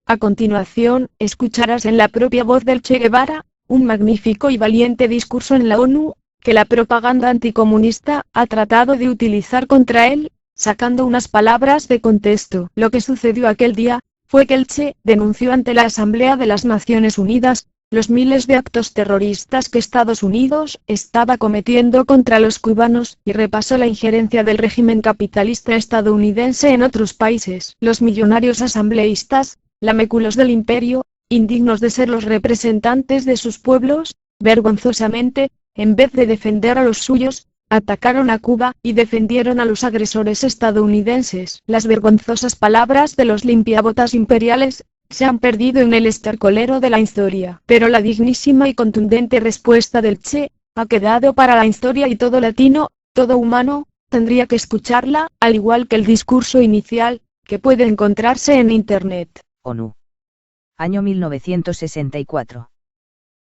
A continuación, escucharás en la propia voz del Che Guevara, un magnífico y valiente discurso en la ONU, que la propaganda anticomunista ha tratado de utilizar contra él, sacando unas palabras de contexto. Lo que sucedió aquel día, fue que el Che denunció ante la Asamblea de las Naciones Unidas, los miles de actos terroristas que Estados Unidos estaba cometiendo contra los cubanos, y repasó la injerencia del régimen capitalista estadounidense en otros países. Los millonarios asambleístas, laméculos del imperio, indignos de ser los representantes de sus pueblos, vergonzosamente, en vez de defender a los suyos, atacaron a Cuba y defendieron a los agresores estadounidenses. Las vergonzosas palabras de los limpiabotas imperiales se han perdido en el estercolero de la historia. Pero la dignísima y contundente respuesta del Che ha quedado para la historia, y todo latino, todo humano, tendría que escucharla, al igual que el discurso inicial, que puede encontrarse en Internet. ONU. Año 1964.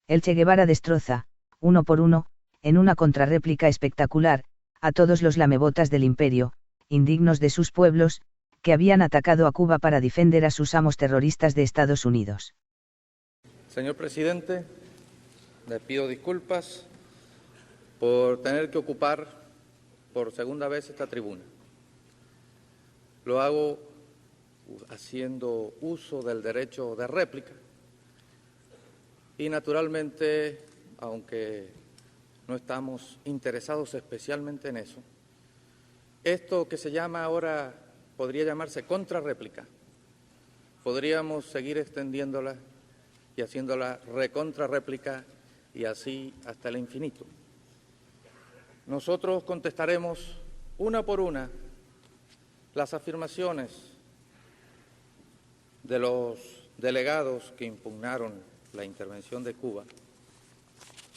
El Che Guevara destroza, uno por uno, en una contrarréplica espectacular, a todos los lamebotas del imperio, indignos de sus pueblos, que habían atacado a Cuba para defender a sus amos terroristas de Estados Unidos. Señor presidente, le pido disculpas por tener que ocupar por segunda vez esta tribuna. Lo hago haciendo uso del derecho de réplica y, naturalmente, aunque no estamos interesados especialmente en eso, esto que se llama ahora, podría llamarse contrarréplica, podríamos seguir extendiéndola y haciéndola recontrarréplica, y así hasta el infinito. Nosotros contestaremos una por una las afirmaciones de los delegados que impugnaron la intervención de Cuba,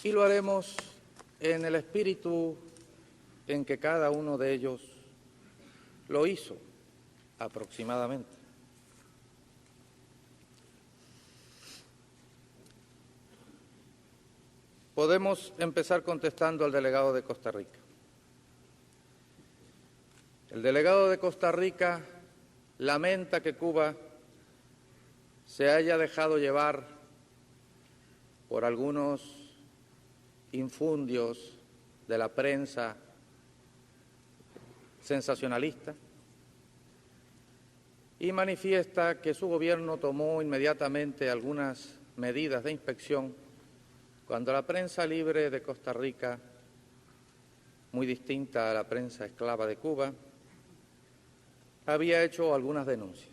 y lo haremos en el espíritu en que cada uno de ellos lo hizo aproximadamente. Podemos empezar contestando al delegado de Costa Rica. El delegado de Costa Rica lamenta que Cuba se haya dejado llevar por algunos infundios de la prensa sensacionalista y manifiesta que su gobierno tomó inmediatamente algunas medidas de inspección cuando la prensa libre de Costa Rica, muy distinta a la prensa esclava de Cuba, había hecho algunas denuncias.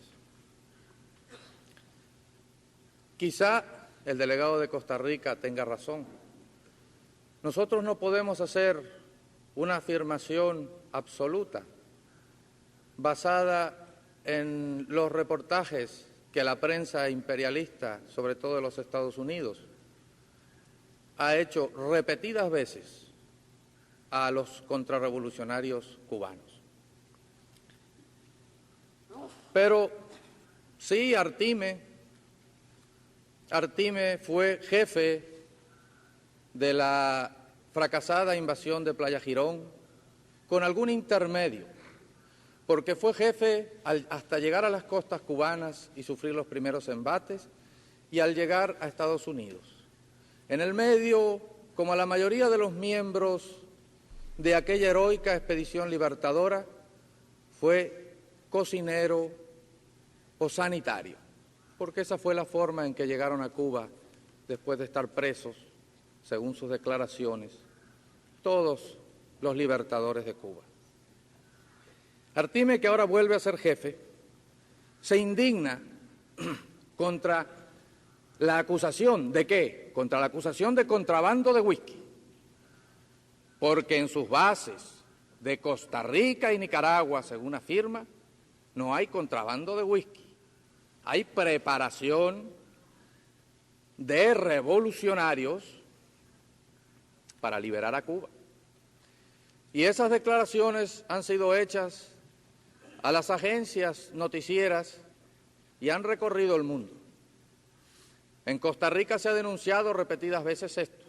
Quizá el delegado de Costa Rica tenga razón. Nosotros no podemos hacer una afirmación absoluta basada en los reportajes que la prensa imperialista, sobre todo de los Estados Unidos, ha hecho repetidas veces a los contrarrevolucionarios cubanos. Pero sí, Artime fue jefe de la fracasada invasión de Playa Girón con algún intermedio, porque fue jefe hasta llegar a las costas cubanas y sufrir los primeros embates, y al llegar a Estados Unidos. En el medio, como la mayoría de los miembros de aquella heroica expedición libertadora, fue cocinero o sanitario, porque esa fue la forma en que llegaron a Cuba después de estar presos, según sus declaraciones, todos los libertadores de Cuba. Artime, que ahora vuelve a ser jefe, se indigna contra la acusación de ¿qué? Contra la acusación de contrabando de whisky, porque en sus bases de Costa Rica y Nicaragua, según afirma, no hay contrabando de whisky, hay preparación de revolucionarios para liberar a Cuba. Y esas declaraciones han sido hechas a las agencias noticieras y han recorrido el mundo. En Costa Rica se ha denunciado repetidas veces esto.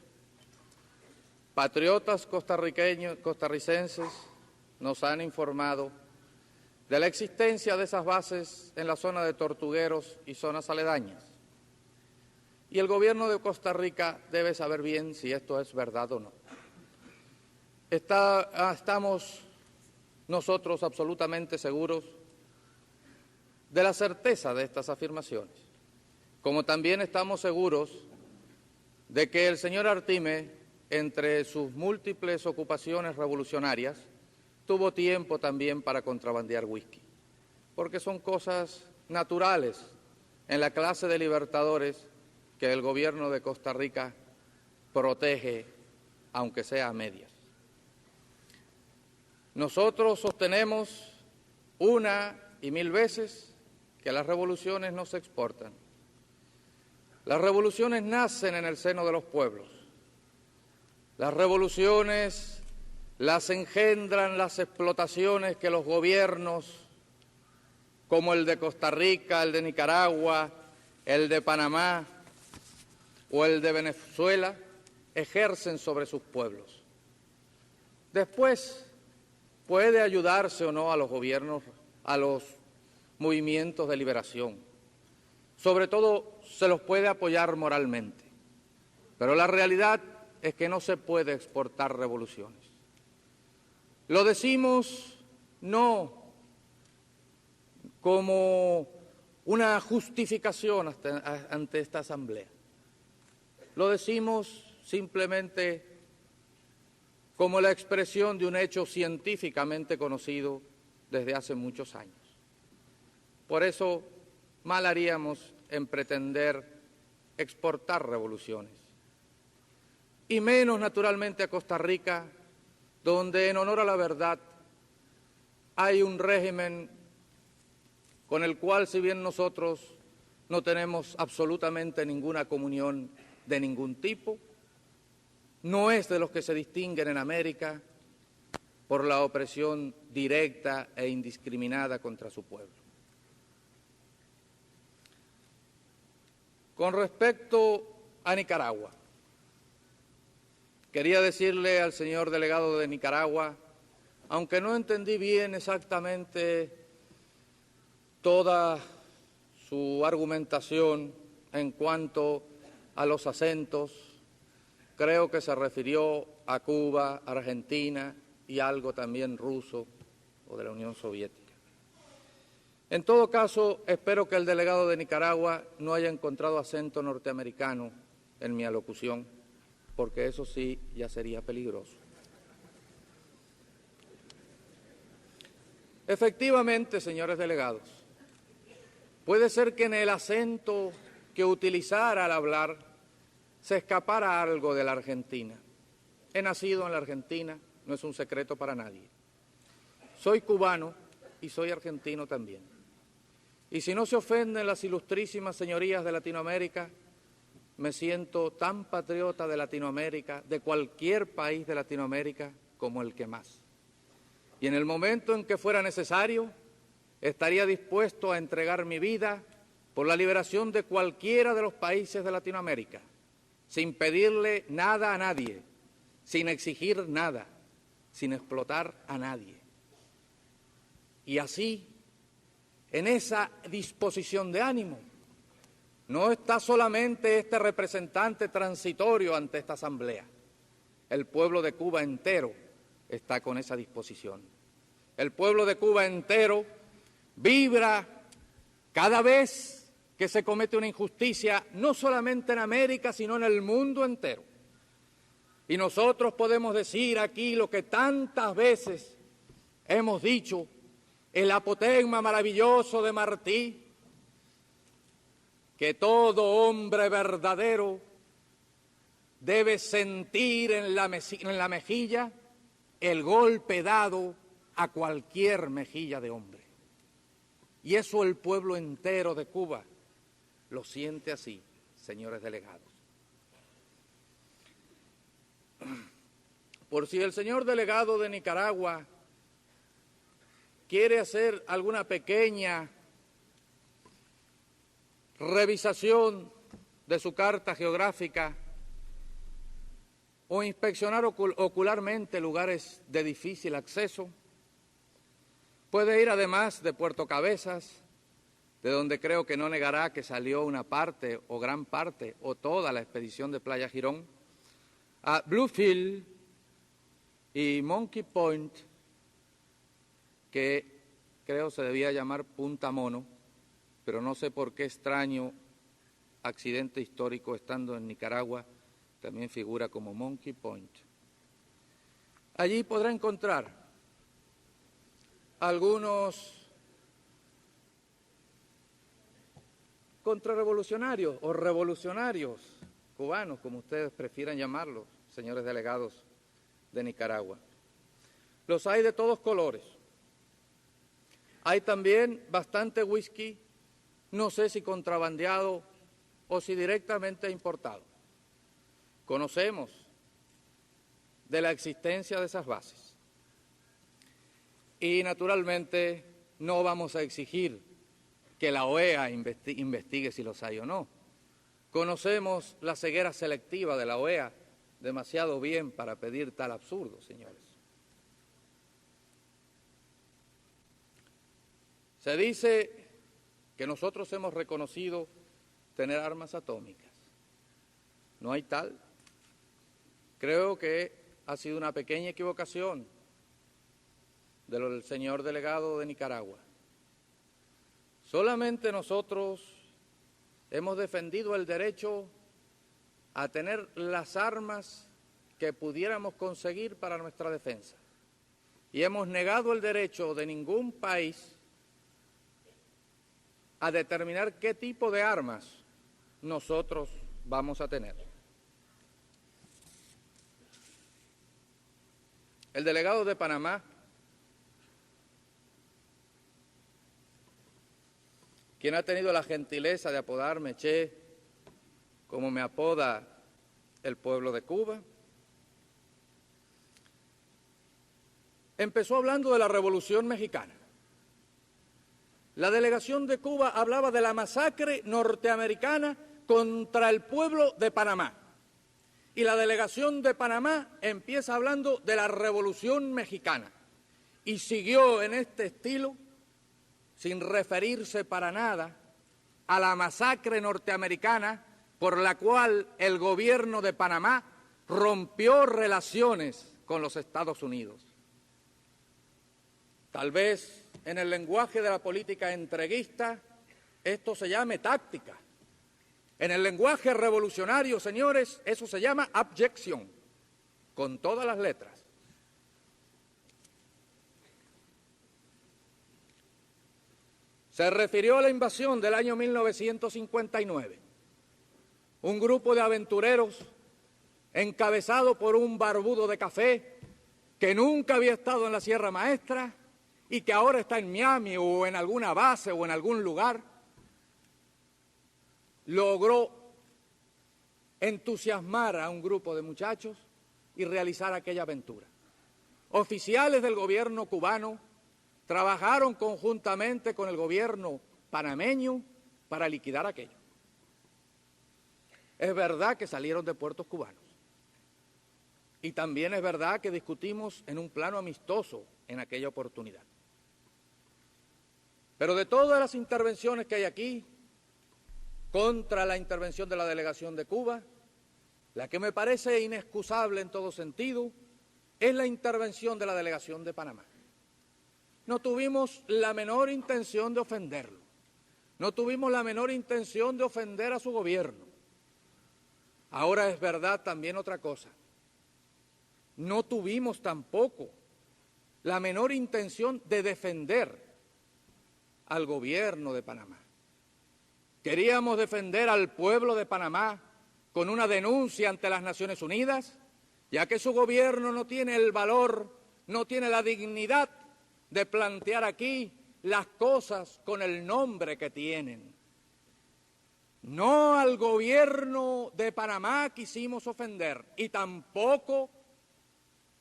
Patriotas costarricenses nos han informado de la existencia de esas bases en la zona de Tortugueros y zonas aledañas. Y el gobierno de Costa Rica debe saber bien si esto es verdad o no. Estamos nosotros absolutamente seguros de la certeza de estas afirmaciones, como también estamos seguros de que el señor Artime, entre sus múltiples ocupaciones revolucionarias, tuvo tiempo también para contrabandear whisky, porque son cosas naturales en la clase de libertadores que el gobierno de Costa Rica protege, aunque sea a medias. Nosotros sostenemos una y mil veces que las revoluciones no se exportan. Las revoluciones nacen en el seno de los pueblos. Las revoluciones las engendran las explotaciones que los gobiernos, como el de Costa Rica, el de Nicaragua, el de Panamá o el de Venezuela, ejercen sobre sus pueblos. Después puede ayudarse o no a los gobiernos, a los movimientos de liberación. Sobre todo se los puede apoyar moralmente. Pero la realidad es que no se puede exportar revoluciones. Lo decimos no como una justificación ante esta Asamblea. Lo decimos simplemente como la expresión de un hecho científicamente conocido desde hace muchos años. Por eso, mal haríamos en pretender exportar revoluciones. Y menos, naturalmente, a Costa Rica, donde, en honor a la verdad, hay un régimen con el cual, si bien nosotros no tenemos absolutamente ninguna comunión de ningún tipo, no es de los que se distinguen en América por la opresión directa e indiscriminada contra su pueblo. Con respecto a Nicaragua, quería decirle al señor delegado de Nicaragua, aunque no entendí bien exactamente toda su argumentación en cuanto a los acentos, creo que se refirió a Cuba, Argentina y algo también ruso o de la Unión Soviética. En todo caso, espero que el delegado de Nicaragua no haya encontrado acento norteamericano en mi alocución, porque eso sí ya sería peligroso. Efectivamente, señores delegados, puede ser que en el acento que utilizara al hablar se escapara algo de la Argentina. He nacido en la Argentina, no es un secreto para nadie. Soy cubano y soy argentino también. Y si no se ofenden las ilustrísimas señorías de Latinoamérica, me siento tan patriota de Latinoamérica, de cualquier país de Latinoamérica, como el que más. Y en el momento en que fuera necesario, estaría dispuesto a entregar mi vida por la liberación de cualquiera de los países de Latinoamérica, sin pedirle nada a nadie, sin exigir nada, sin explotar a nadie. Y así, en esa disposición de ánimo, no está solamente este representante transitorio ante esta Asamblea. El pueblo de Cuba entero está con esa disposición. El pueblo de Cuba entero vibra cada vez que se comete una injusticia, no solamente en América, sino en el mundo entero. Y nosotros podemos decir aquí lo que tantas veces hemos dicho, el apotegma maravilloso de Martí, que todo hombre verdadero debe sentir en la mejilla el golpe dado a cualquier mejilla de hombre. Y eso el pueblo entero de Cuba lo siente así, señores delegados. Por si el señor delegado de Nicaragua quiere hacer alguna pequeña revisación de su carta geográfica o inspeccionar ocularmente lugares de difícil acceso, Puede ir además de Puerto Cabezas, de donde creo que no negará que salió una parte o gran parte o toda la expedición de Playa Girón, a Bluefield y Monkey Point, que creo se debía llamar Punta Mono, pero no sé por qué extraño accidente histórico estando en Nicaragua, también figura como Monkey Point. Allí podrá encontrar algunos contrarrevolucionarios o revolucionarios cubanos, como ustedes prefieran llamarlos, señores delegados de Nicaragua. Los hay de todos colores. Hay también bastante whisky, no sé si contrabandeado o si directamente importado. Conocemos de la existencia de esas bases. Y naturalmente no vamos a exigir que la OEA investigue si los hay o no. Conocemos la ceguera selectiva de la OEA demasiado bien para pedir tal absurdo, señores. Se dice que nosotros hemos reconocido tener armas atómicas. No hay tal. Creo que ha sido una pequeña equivocación del señor delegado de Nicaragua. Solamente nosotros hemos defendido el derecho a tener las armas que pudiéramos conseguir para nuestra defensa. Y hemos negado el derecho de ningún país a determinar qué tipo de armas nosotros vamos a tener. El delegado de Panamá, quien ha tenido la gentileza de apodarme Che, como me apoda el pueblo de Cuba, empezó hablando de la Revolución Mexicana. La delegación de Cuba hablaba de la masacre norteamericana contra el pueblo de Panamá. Y la delegación de Panamá empieza hablando de la Revolución Mexicana. Y siguió en este estilo, sin referirse para nada a la masacre norteamericana por la cual el gobierno de Panamá rompió relaciones con los Estados Unidos. Tal vez en el lenguaje de la política entreguista esto se llame táctica. En el lenguaje revolucionario, señores, eso se llama abyección, con todas las letras. Se refirió a la invasión del año 1959. Un grupo de aventureros encabezado por un barbudo de café que nunca había estado en la Sierra Maestra y que ahora está en Miami o en alguna base o en algún lugar, logró entusiasmar a un grupo de muchachos y realizar aquella aventura. Oficiales del gobierno cubano trabajaron conjuntamente con el gobierno panameño para liquidar aquello. Es verdad que salieron de puertos cubanos. Y también es verdad que discutimos en un plano amistoso en aquella oportunidad. Pero de todas las intervenciones que hay aquí contra la intervención de la delegación de Cuba, la que me parece inexcusable en todo sentido es la intervención de la delegación de Panamá. No tuvimos la menor intención de ofenderlo, no tuvimos la menor intención de ofender a su gobierno. Ahora es verdad también otra cosa, no tuvimos tampoco la menor intención de defender al gobierno de Panamá. Queríamos defender al pueblo de Panamá con una denuncia ante las Naciones Unidas, ya que su gobierno no tiene el valor, no tiene la dignidad de plantear aquí las cosas con el nombre que tienen. No al gobierno de Panamá quisimos ofender y tampoco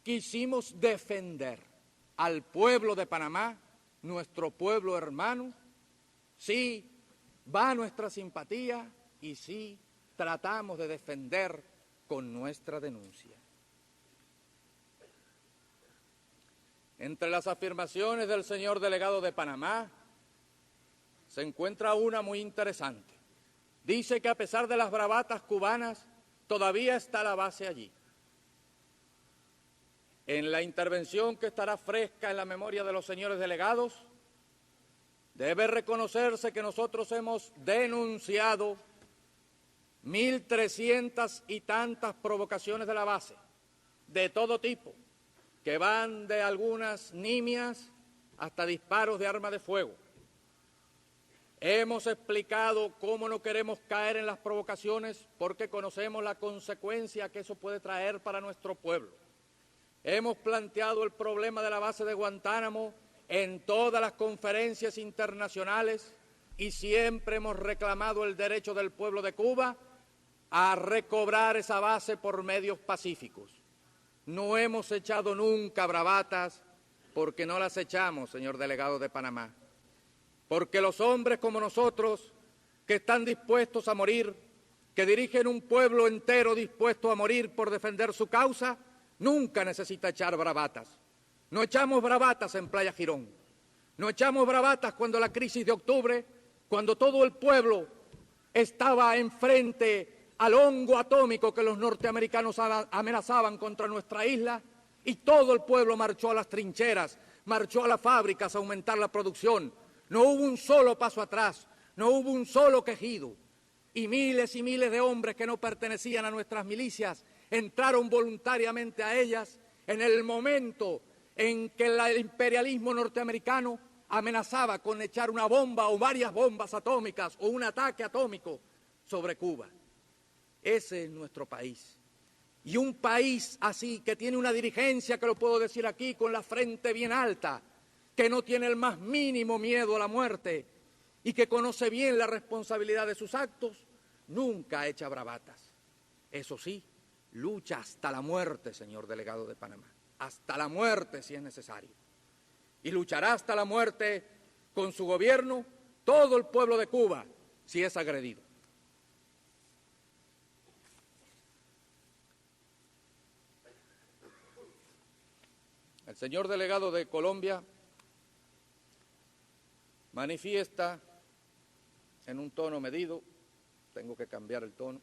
quisimos defender al pueblo de Panamá, nuestro pueblo hermano. Sí, va nuestra simpatía y sí tratamos de defender con nuestra denuncia. Entre las afirmaciones del señor delegado de Panamá se encuentra una muy interesante. Dice que a pesar de las bravatas cubanas, todavía está la base allí. En la intervención que estará fresca en la memoria de los señores delegados, debe reconocerse que nosotros hemos denunciado 1.300 y tantas provocaciones de la base, de todo tipo, que van de algunas nimias hasta disparos de arma de fuego. Hemos explicado cómo no queremos caer en las provocaciones porque conocemos la consecuencia que eso puede traer para nuestro pueblo. Hemos planteado el problema de la base de Guantánamo en todas las conferencias internacionales y siempre hemos reclamado el derecho del pueblo de Cuba a recobrar esa base por medios pacíficos. No hemos echado nunca bravatas porque no las echamos, señor delegado de Panamá. Porque los hombres como nosotros, que están dispuestos a morir, que dirigen un pueblo entero dispuesto a morir por defender su causa, nunca necesita echar bravatas. No echamos bravatas en Playa Girón. No echamos bravatas cuando la crisis de octubre, cuando todo el pueblo estaba enfrente al hongo atómico que los norteamericanos amenazaban contra nuestra isla, y todo el pueblo marchó a las trincheras, marchó a las fábricas a aumentar la producción. No hubo un solo paso atrás, no hubo un solo quejido. Y miles de hombres que no pertenecían a nuestras milicias entraron voluntariamente a ellas en el momento en que el imperialismo norteamericano amenazaba con echar una bomba o varias bombas atómicas o un ataque atómico sobre Cuba. Ese es nuestro país. Y un país así, que tiene una dirigencia, que lo puedo decir aquí, con la frente bien alta, que no tiene el más mínimo miedo a la muerte y que conoce bien la responsabilidad de sus actos, nunca echa bravatas. Eso sí, lucha hasta la muerte, señor delegado de Panamá, hasta la muerte si es necesario. Y luchará hasta la muerte con su gobierno todo el pueblo de Cuba si es agredido. El señor delegado de Colombia manifiesta en un tono medido, tengo que cambiar el tono,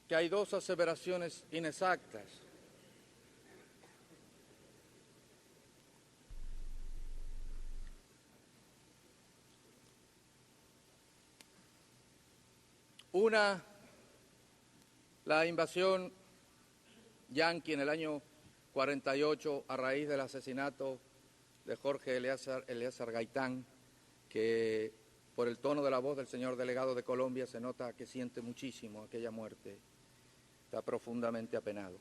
que hay dos aseveraciones inexactas. Una, la invasión yanqui en el año 48 a raíz del asesinato de Jorge Eliezer Gaitán, que por el tono de la voz del señor delegado de Colombia se nota que siente muchísimo aquella muerte, está profundamente apenado.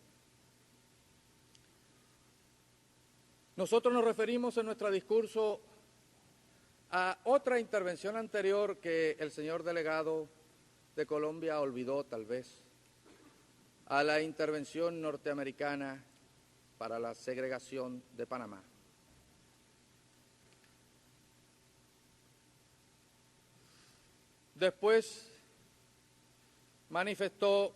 Nosotros nos referimos en nuestro discurso a otra intervención anterior que el señor delegado de Colombia olvidó tal vez, a la intervención norteamericana para la segregación de Panamá. Después manifestó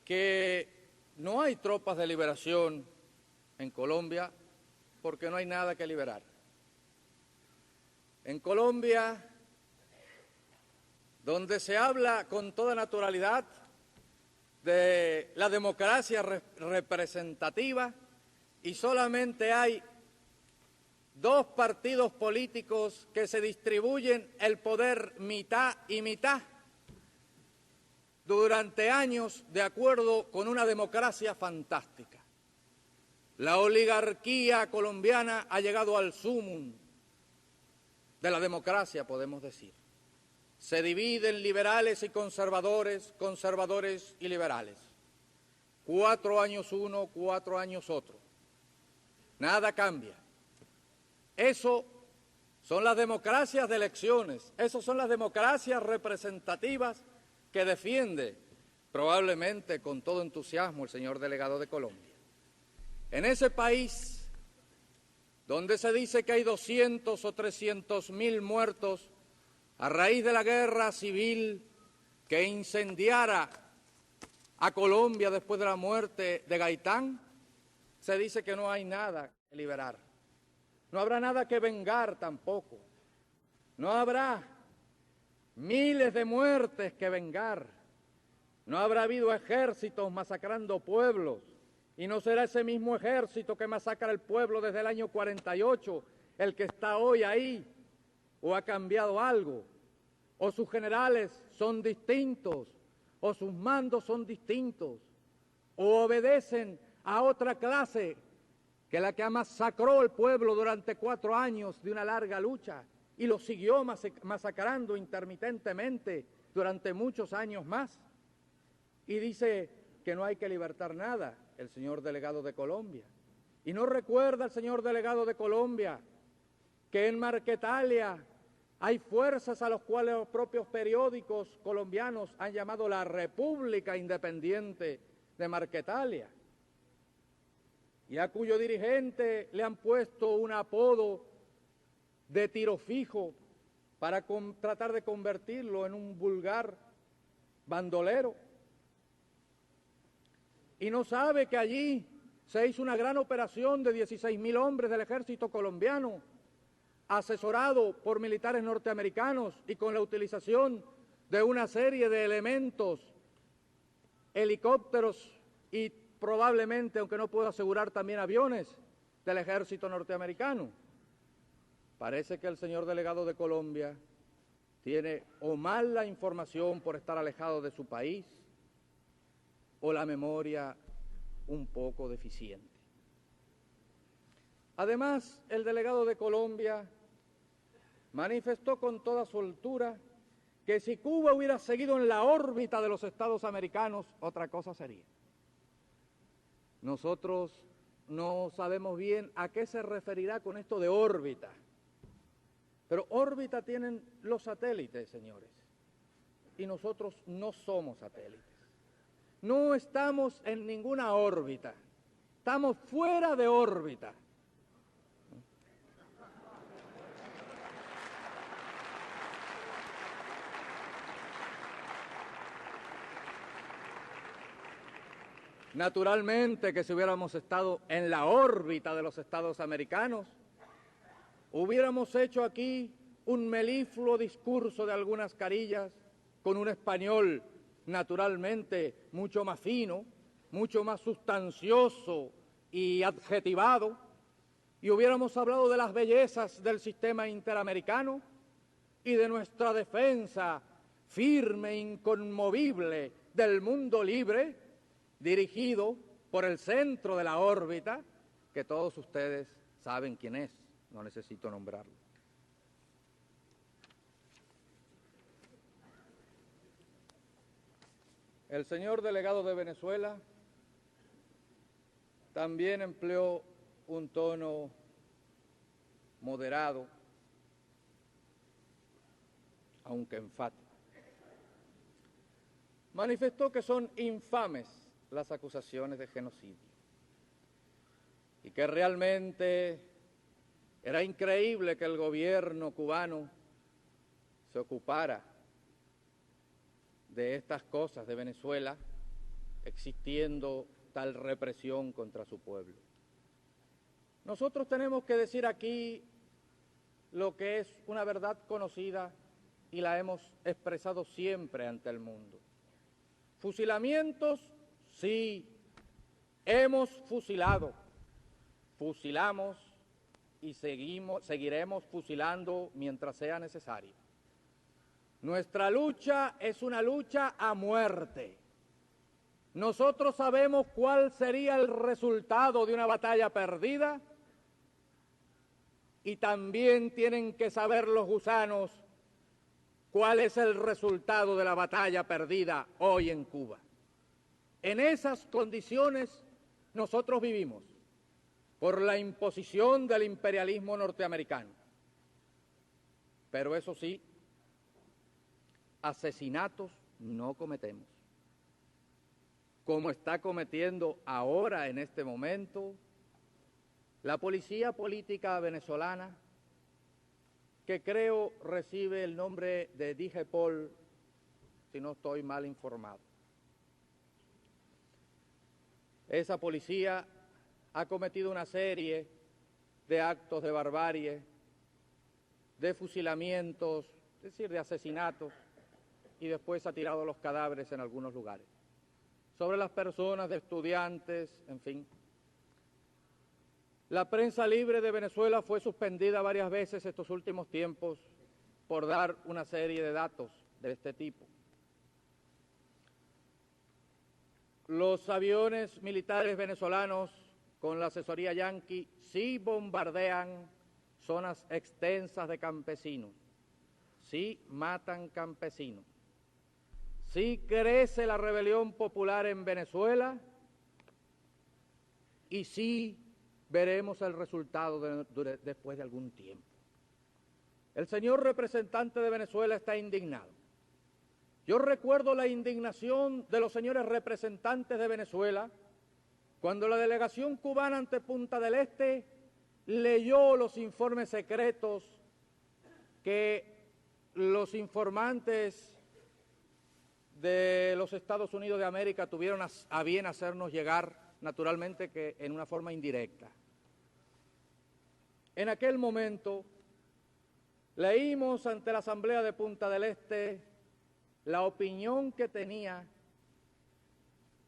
que no hay tropas de liberación en Colombia porque no hay nada que liberar. En Colombia, donde se habla con toda naturalidad de la democracia representativa y solamente hay dos partidos políticos que se distribuyen el poder mitad y mitad durante años de acuerdo con una democracia fantástica. La oligarquía colombiana ha llegado al sumum de la democracia, podemos decir. Se dividen liberales y conservadores, conservadores y liberales. 4 años uno, 4 años otro. Nada cambia. Eso son las democracias de elecciones, esas son las democracias representativas que defiende probablemente con todo entusiasmo el señor delegado de Colombia. En ese país donde se dice que hay 200 o 300.000 muertos a raíz de la guerra civil que incendiara a Colombia después de la muerte de Gaitán, se dice que no hay nada que liberar. No habrá nada que vengar tampoco. No habrá miles de muertes que vengar. No habrá habido ejércitos masacrando pueblos. Y no será ese mismo ejército que masacra el pueblo desde el año 48 el que está hoy ahí, o ha cambiado algo, o sus generales son distintos, o sus mandos son distintos, o obedecen a otra clase que la que masacró el pueblo durante 4 años de una larga lucha y lo siguió masacrando intermitentemente durante muchos años más. Y dice que no hay que libertar nada, el señor delegado de Colombia. Y no recuerda el señor delegado de Colombia que en Marquetalia hay fuerzas a las cuales los propios periódicos colombianos han llamado la República Independiente de Marquetalia, y a cuyo dirigente le han puesto un apodo de tiro fijo para tratar de convertirlo en un vulgar bandolero. Y no sabe que allí se hizo una gran operación de 16.000 hombres del ejército colombiano, asesorado por militares norteamericanos y con la utilización de una serie de elementos, helicópteros y probablemente, aunque no puedo asegurar, también aviones del ejército norteamericano. Parece que el señor delegado de Colombia tiene o mal la información por estar alejado de su país, o la memoria un poco deficiente. Además, el delegado de Colombia manifestó con toda soltura que si Cuba hubiera seguido en la órbita de los Estados americanos, otra cosa sería. Nosotros no sabemos bien a qué se referirá con esto de órbita, pero órbita tienen los satélites, señores, y nosotros no somos satélites. No estamos en ninguna órbita, estamos fuera de órbita. Naturalmente que si hubiéramos estado en la órbita de los Estados americanos, hubiéramos hecho aquí un melifluo discurso de algunas carillas con un español naturalmente mucho más fino, mucho más sustancioso y adjetivado, y hubiéramos hablado de las bellezas del sistema interamericano y de nuestra defensa firme e inconmovible del mundo libre, dirigido por el centro de la órbita, que todos ustedes saben quién es, no necesito nombrarlo. El señor delegado de Venezuela también empleó un tono moderado, aunque enfático. Manifestó que son infames las acusaciones de genocidio y que realmente era increíble que el gobierno cubano se ocupara de estas cosas de Venezuela, existiendo tal represión contra su pueblo. Nosotros tenemos que decir aquí lo que es una verdad conocida y la hemos expresado siempre ante el mundo. Fusilamientos, sí, hemos fusilado, fusilamos y seguiremos fusilando mientras sea necesario. Nuestra lucha es una lucha a muerte. Nosotros sabemos cuál sería el resultado de una batalla perdida y también tienen que saber los gusanos cuál es el resultado de la batalla perdida hoy en Cuba. En esas condiciones nosotros vivimos por la imposición del imperialismo norteamericano. Pero eso sí, asesinatos no cometemos, como está cometiendo ahora en este momento la policía política venezolana, que creo recibe el nombre de DIGEPOL, si no estoy mal informado. esa policía ha cometido una serie de actos de barbarie, de fusilamientos, es decir, de asesinatos, y después ha tirado los cadáveres en algunos lugares. Sobre las personas, de estudiantes, en fin. La prensa libre de Venezuela fue suspendida varias veces estos últimos tiempos por dar una serie de datos de este tipo. Los aviones militares venezolanos con la asesoría yanqui sí bombardean zonas extensas de campesinos, sí matan campesinos, sí crece la rebelión popular en Venezuela y sí veremos el resultado después de algún tiempo. El señor representante de Venezuela está indignado. Yo recuerdo la indignación de los señores representantes de Venezuela cuando la delegación cubana ante Punta del Este leyó los informes secretos que los informantes de los Estados Unidos de América tuvieron a bien hacernos llegar, naturalmente que en una forma indirecta. En aquel momento leímos ante la Asamblea de Punta del Este la opinión que tenían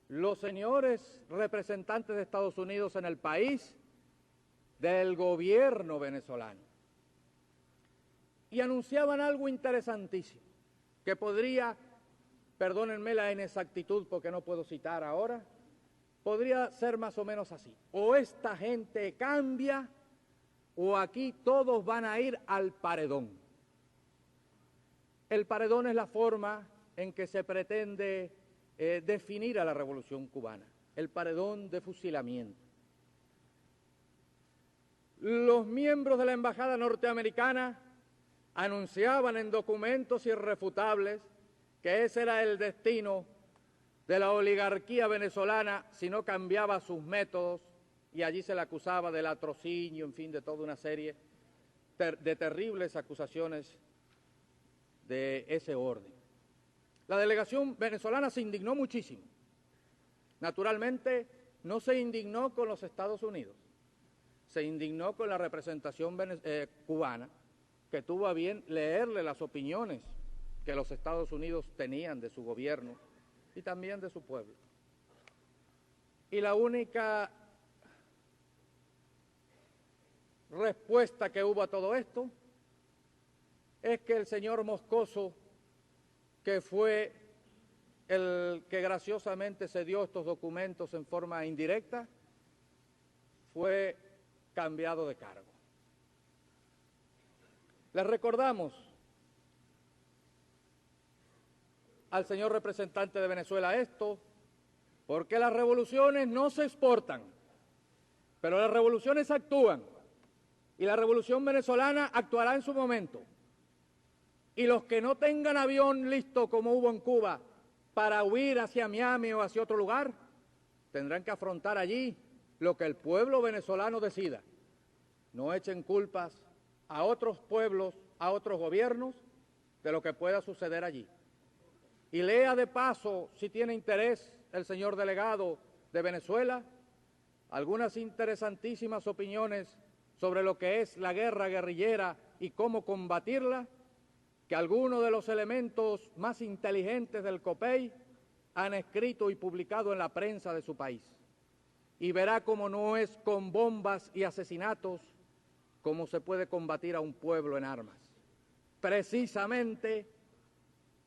los señores representantes de Estados Unidos en el país del gobierno venezolano. Y anunciaban algo interesantísimo, que podría, perdónenme la inexactitud porque no puedo citar ahora, podría ser más o menos así: o esta gente cambia o aquí todos van a ir al paredón. El paredón es la forma en que se pretende definir a la Revolución Cubana, el paredón de fusilamiento. Los miembros de la Embajada norteamericana anunciaban en documentos irrefutables que ese era el destino de la oligarquía venezolana si no cambiaba sus métodos, y allí se le acusaba de latrocinio, en fin, de toda una serie de terribles acusaciones de ese orden. La delegación venezolana se indignó muchísimo. Naturalmente, no se indignó con los Estados Unidos, se indignó con la representación cubana, que tuvo a bien leerle las opiniones que los Estados Unidos tenían de su gobierno y también de su pueblo. Y la única respuesta que hubo a todo esto es que el señor Moscoso, que fue el que graciosamente se dio estos documentos en forma indirecta, fue cambiado de cargo. Les recordamos al señor representante de Venezuela esto, porque las revoluciones no se exportan, pero las revoluciones actúan, y la revolución venezolana actuará en su momento. Y los que no tengan avión listo como hubo en Cuba para huir hacia Miami o hacia otro lugar, tendrán que afrontar allí lo que el pueblo venezolano decida. No echen culpas a otros pueblos, a otros gobiernos, de lo que pueda suceder allí. Y lea de paso, si tiene interés, el señor delegado de Venezuela, algunas interesantísimas opiniones sobre lo que es la guerra guerrillera y cómo combatirla, que algunos de los elementos más inteligentes del COPEI han escrito y publicado en la prensa de su país. Y verá cómo no es con bombas y asesinatos como se puede combatir a un pueblo en armas. Precisamente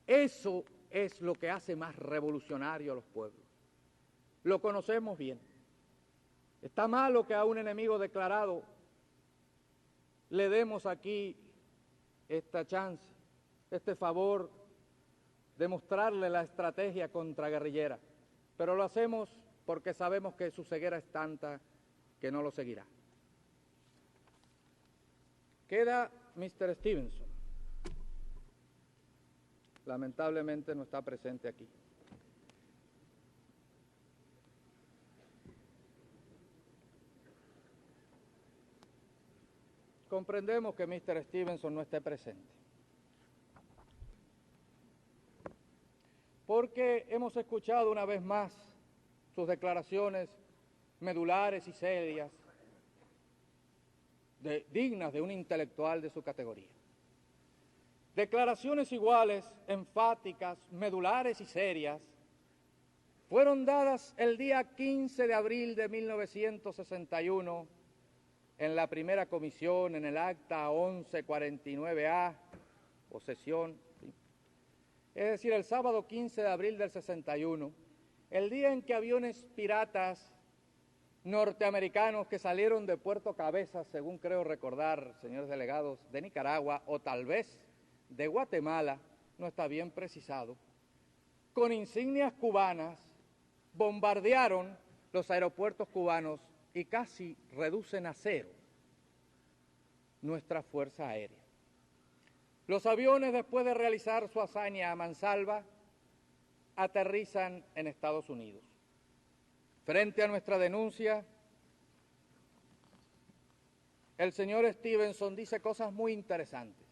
eso es lo que hace más revolucionario a los pueblos. Lo conocemos bien. Está malo que a un enemigo declarado le demos aquí esta chance, este favor de mostrarle la estrategia contraguerrillera, pero lo hacemos porque sabemos que su ceguera es tanta que no lo seguirá. Queda Mr. Stevenson. Lamentablemente no está presente aquí. Comprendemos que Mr. Stevenson no esté presente, porque hemos escuchado una vez más sus declaraciones medulares y serias, dignas de un intelectual de su categoría. Declaraciones iguales, enfáticas, medulares y serias, fueron dadas el día 15 de abril de 1961 en la primera comisión, en el acta 1149A, o sesión, es decir, el sábado 15 de abril del 61, el día en que aviones piratas norteamericanos que salieron de Puerto Cabezas, según creo recordar, señores delegados, de Nicaragua o tal vez de Guatemala, no está bien precisado, con insignias cubanas, bombardearon los aeropuertos cubanos y casi reducen a cero nuestra Fuerza Aérea. Los aviones, después de realizar su hazaña a mansalva, aterrizan en Estados Unidos. Frente a nuestra denuncia, el señor Stevenson dice cosas muy interesantes.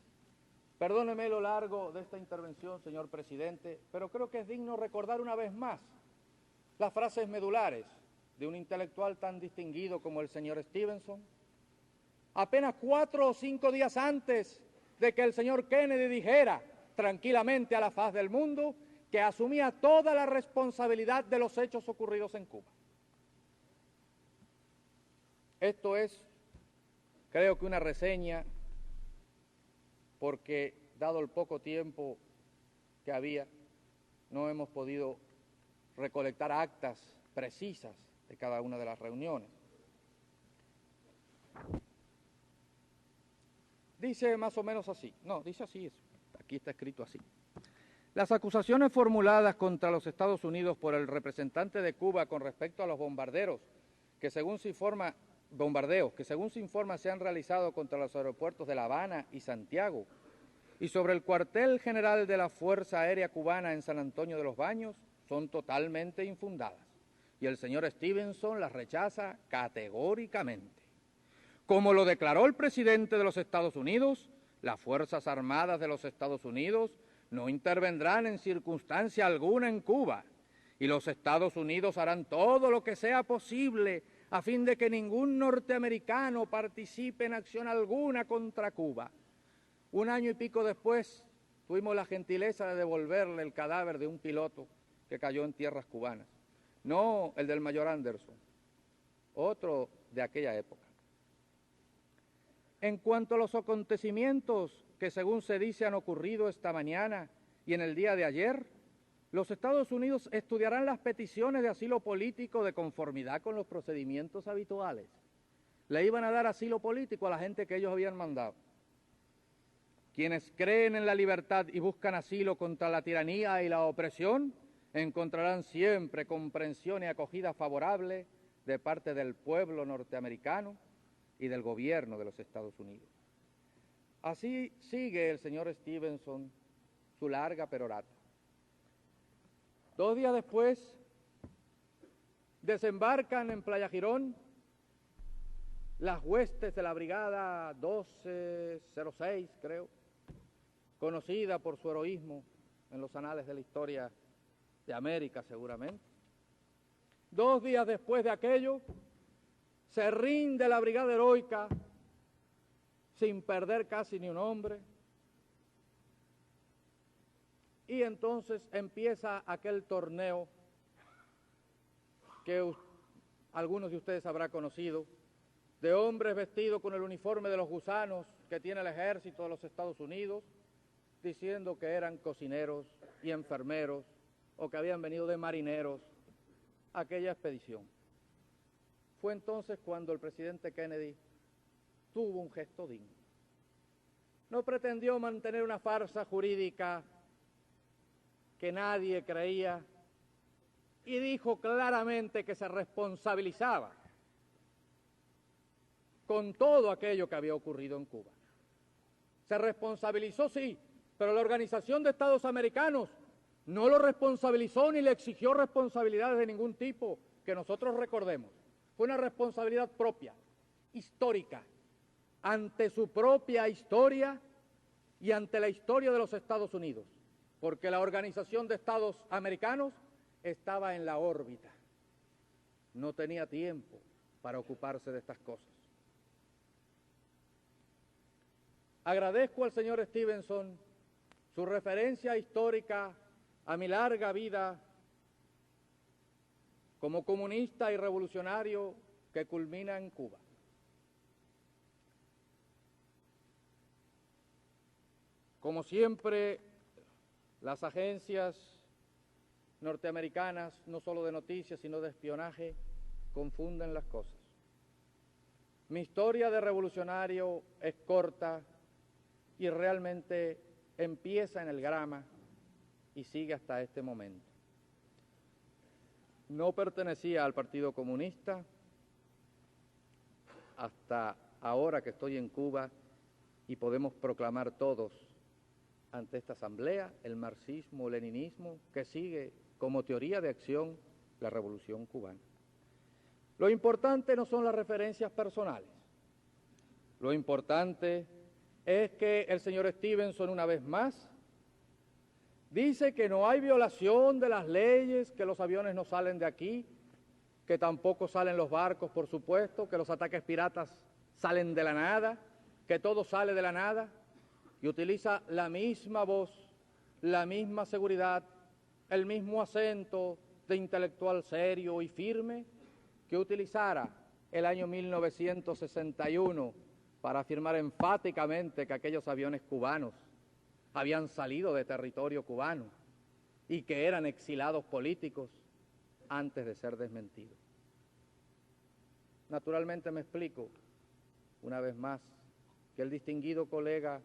Perdóneme lo largo de esta intervención, señor presidente, pero creo que es digno recordar una vez más las frases medulares de un intelectual tan distinguido como el señor Stevenson. Apenas 4 o 5 días antes de que el señor Kennedy dijera tranquilamente a la faz del mundo que asumía toda la responsabilidad de los hechos ocurridos en Cuba. Esto es, creo que una reseña, porque dado el poco tiempo que había, no hemos podido recolectar actas precisas de cada una de las reuniones. Dice más o menos así, no, dice así, aquí está escrito así. Las acusaciones formuladas contra los Estados Unidos por el representante de Cuba con respecto a los bombardeos que según se informa se han realizado contra los aeropuertos de La Habana y Santiago y sobre el cuartel general de la Fuerza Aérea Cubana en San Antonio de los Baños son totalmente infundadas y el señor Stevenson las rechaza categóricamente. Como lo declaró el presidente de los Estados Unidos, las Fuerzas Armadas de los Estados Unidos no intervendrán en circunstancia alguna en Cuba y los Estados Unidos harán todo lo que sea posible a fin de que ningún norteamericano participe en acción alguna contra Cuba. 1 año y pico después, tuvimos la gentileza de devolverle el cadáver de un piloto que cayó en tierras cubanas. No el del mayor Anderson, otro de aquella época. En cuanto a los acontecimientos que según se dice han ocurrido esta mañana y en el día de ayer, los Estados Unidos estudiarán las peticiones de asilo político de conformidad con los procedimientos habituales. Le iban a dar asilo político a la gente que ellos habían mandado. Quienes creen en la libertad y buscan asilo contra la tiranía y la opresión, encontrarán siempre comprensión y acogida favorable de parte del pueblo norteamericano y del gobierno de los Estados Unidos. Así sigue el señor Stevenson su larga perorata. 2 días después, desembarcan en Playa Girón las huestes de la Brigada 1206, creo, conocida por su heroísmo en los anales de la historia de América, seguramente. 2 días después de aquello, se rinde la Brigada Heroica sin perder casi ni un hombre. Y entonces empieza aquel torneo que algunos de ustedes habrán conocido, de hombres vestidos con el uniforme de los gusanos que tiene el ejército de los Estados Unidos, diciendo que eran cocineros y enfermeros o que habían venido de marineros a aquella expedición. Fue entonces cuando el presidente Kennedy tuvo un gesto digno. No pretendió mantener una farsa jurídica que nadie creía y dijo claramente que se responsabilizaba con todo aquello que había ocurrido en Cuba. Se responsabilizó, sí, pero la Organización de Estados Americanos no lo responsabilizó ni le exigió responsabilidades de ningún tipo que nosotros recordemos. Fue una responsabilidad propia, histórica, ante su propia historia y ante la historia de los Estados Unidos, porque la Organización de Estados Americanos estaba en la órbita. no tenía tiempo para ocuparse de estas cosas. Agradezco al señor Stevenson su referencia histórica a mi larga vida como comunista y revolucionario que culmina en Cuba. Como siempre, las agencias norteamericanas, no solo de noticias, sino de espionaje, confunden las cosas. Mi historia de revolucionario es corta y realmente empieza en el Grama y sigue hasta este momento. No pertenecía al Partido Comunista hasta ahora que estoy en Cuba y podemos proclamar todos ante esta asamblea el marxismo-leninismo que sigue como teoría de acción la revolución cubana. Lo importante no son las referencias personales. Lo importante es que el señor Stevenson, una vez más, dice que no hay violación de las leyes, que los aviones no salen de aquí, que tampoco salen los barcos, por supuesto, que los ataques piratas salen de la nada, que todo sale de la nada, y utiliza la misma voz, la misma seguridad, el mismo acento de intelectual serio y firme que utilizara el año 1961 para afirmar enfáticamente que aquellos aviones cubanos habían salido de territorio cubano y que eran exilados políticos antes de ser desmentidos. Naturalmente me explico, una vez más, que el distinguido colega,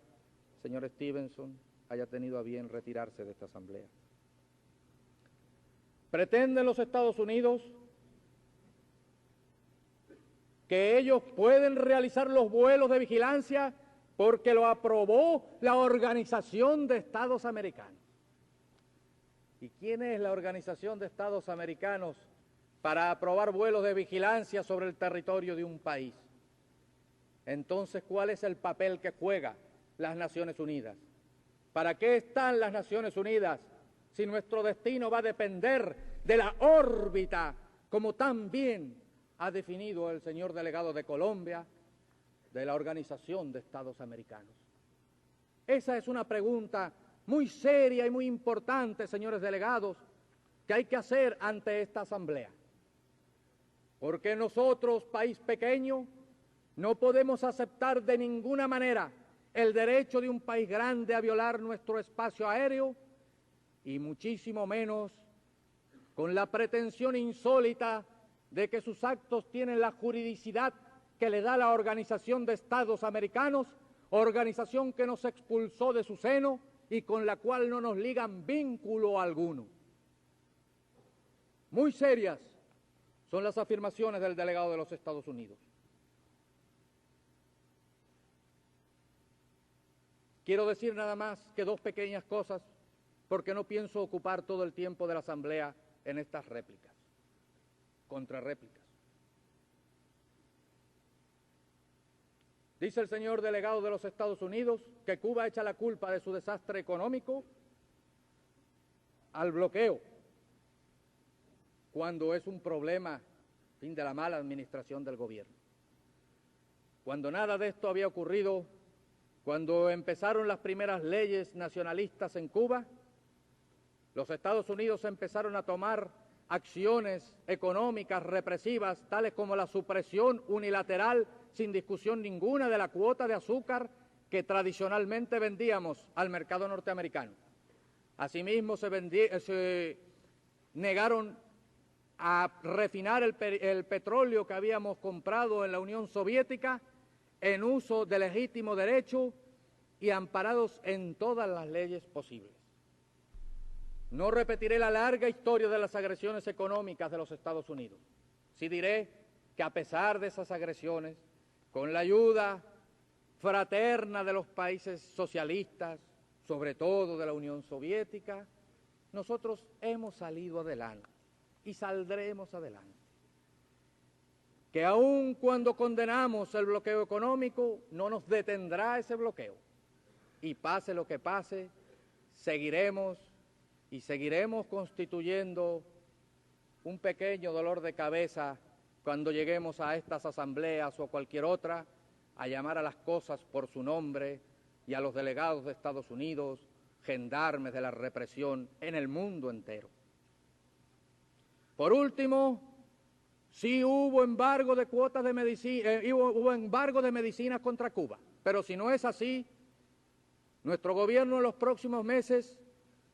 señor Stevenson, haya tenido a bien retirarse de esta asamblea. Pretenden los Estados Unidos que ellos pueden realizar los vuelos de vigilancia porque lo aprobó la Organización de Estados Americanos. ¿Y quién es la Organización de Estados Americanos para aprobar vuelos de vigilancia sobre el territorio de un país? Entonces, ¿cuál es el papel que juega las Naciones Unidas? ¿Para qué están las Naciones Unidas si nuestro destino va a depender de la órbita, como tan bien ha definido el señor delegado de Colombia, de la Organización de Estados Americanos? Esa es una pregunta muy seria y muy importante, señores delegados, que hay que hacer ante esta asamblea. Porque nosotros, país pequeño, no podemos aceptar de ninguna manera el derecho de un país grande a violar nuestro espacio aéreo y muchísimo menos con la pretensión insólita de que sus actos tienen la juridicidad que le da la Organización de Estados Americanos, organización que nos expulsó de su seno y con la cual no nos ligan vínculo alguno. Muy serias son las afirmaciones del delegado de los Estados Unidos. Quiero decir nada más que dos pequeñas cosas, porque no pienso ocupar todo el tiempo de la asamblea en estas réplicas, contrarréplicas. Dice el señor delegado de los Estados Unidos que Cuba echa la culpa de su desastre económico al bloqueo, cuando es un problema de la mala administración del gobierno. Cuando nada de esto había ocurrido, cuando empezaron las primeras leyes nacionalistas en Cuba, los Estados Unidos empezaron a tomar acciones económicas represivas, tales como la supresión unilateral, sin discusión ninguna, de la cuota de azúcar que tradicionalmente vendíamos al mercado norteamericano. Asimismo, se negaron a refinar el petróleo que habíamos comprado en la Unión Soviética en uso de legítimo derecho y amparados en todas las leyes posibles. No repetiré la larga historia de las agresiones económicas de los Estados Unidos. Sí diré que a pesar de esas agresiones, con la ayuda fraterna de los países socialistas, sobre todo de la Unión Soviética, nosotros hemos salido adelante y saldremos adelante. Que aun cuando condenamos el bloqueo económico, no nos detendrá ese bloqueo. Y pase lo que pase, seguiremos constituyendo un pequeño dolor de cabeza cuando lleguemos a estas asambleas o cualquier otra, a llamar a las cosas por su nombre y a los delegados de Estados Unidos, gendarmes de la represión en el mundo entero. Por último, sí hubo embargo de cuotas de medicina, hubo embargo de medicinas contra Cuba, pero si no es así, nuestro gobierno en los próximos meses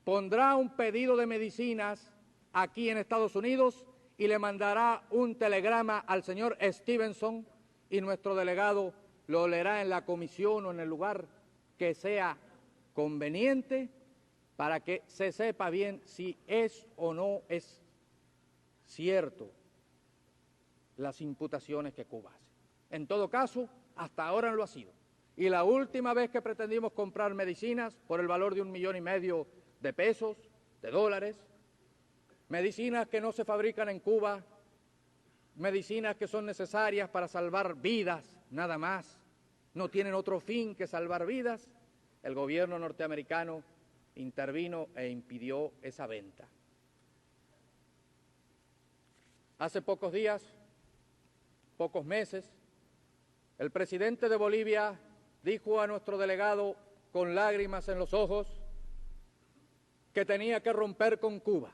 pondrá un pedido de medicinas aquí en Estados Unidos y le mandará un telegrama al señor Stevenson y nuestro delegado lo leerá en la comisión o en el lugar que sea conveniente para que se sepa bien si es o no es cierto las imputaciones que Cuba hace. En todo caso, hasta ahora no lo ha sido. Y la última vez que pretendimos comprar medicinas por el valor de $1,5 millones de pesos, de dólares, medicinas que no se fabrican en Cuba, medicinas que son necesarias para salvar vidas, nada más, no tienen otro fin que salvar vidas, el gobierno norteamericano intervino e impidió esa venta. Hace pocos días, pocos meses, el presidente de Bolivia dijo a nuestro delegado con lágrimas en los ojos que tenía que romper con Cuba,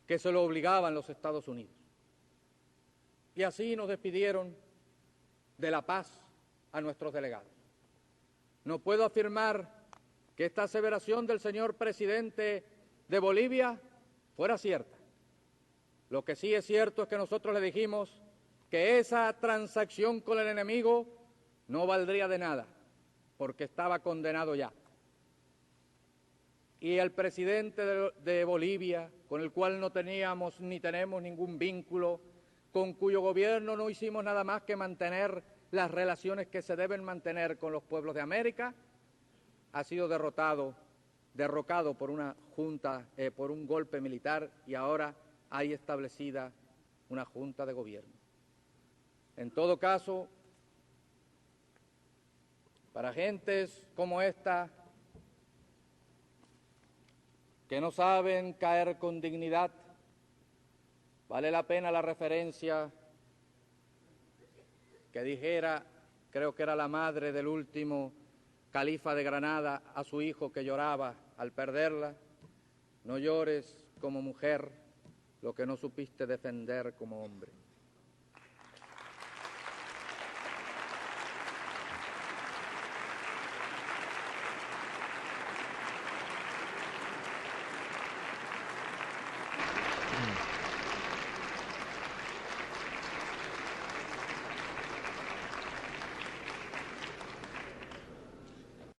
que se lo obligaban los Estados Unidos. Y así nos despidieron de la paz a nuestros delegados. No puedo afirmar que esta aseveración del señor presidente de Bolivia fuera cierta. Lo que sí es cierto es que nosotros le dijimos que esa transacción con el enemigo no valdría de nada, porque estaba condenado ya. Y el presidente de Bolivia, con el cual no teníamos ni tenemos ningún vínculo, con cuyo gobierno no hicimos nada más que mantener las relaciones que se deben mantener con los pueblos de América, ha sido derrocado por una junta, por un golpe militar, y ahora hay establecida una junta de gobierno. En todo caso, para gentes como esta, que no saben caer con dignidad, vale la pena la referencia que dijera, creo que era la madre del último califa de Granada, a su hijo que lloraba al perderla: no llores como mujer lo que no supiste defender como hombre.